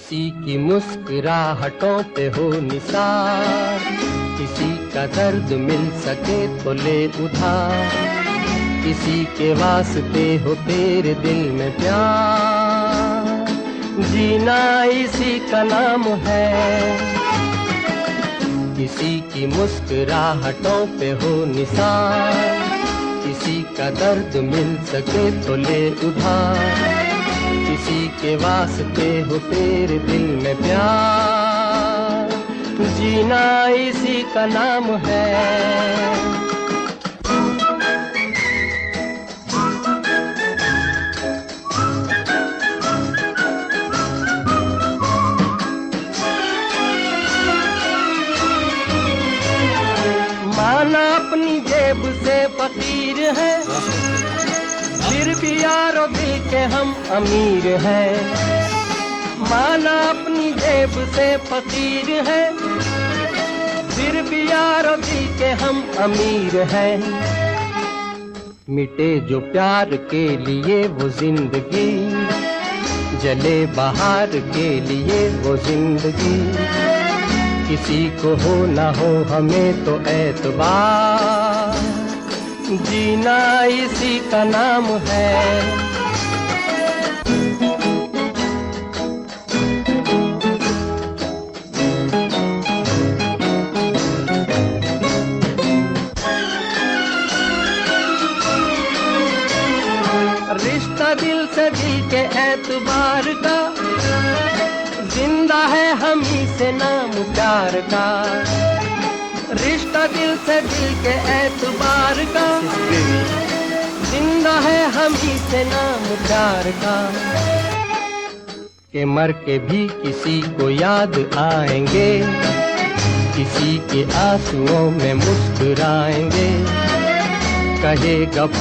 किसी की मुस्कुराहटों पे हो निसार, किसी का दर्द मिल सके तो ले उधार, किसी के वास्ते हो तेरे दिल में प्यार, जीना इसी का नाम है। किसी की मुस्कुराहटों पे हो निसार, किसी का दर्द मिल सके तो ले उधार, किसी के वास्ते हो तेरे दिल में प्यार, जीना इसी का नाम है। माना अपनी जेब से फकीर है, फिर भी यारो दिल के हम अमीर हैं। माना अपनी जेब से फकीर है, फिर भी यारो दिल के हम अमीर हैं। मिटे जो प्यार के लिए वो जिंदगी, जले बहार के लिए वो जिंदगी, किसी को हो ना हो हमें तो एतबार, जीना इसी का नाम है। रिश्ता दिल से दिल के एतबार का, जिंदा है हम ही से नाम प्यार का। रिश्ता दिल से दिल के एतबार का, जिंदा है हम ही से नाम प्यार का। के मर के भी किसी को याद आएंगे, किसी के आंसुओं में मुस्कुराएंगे, कहेगा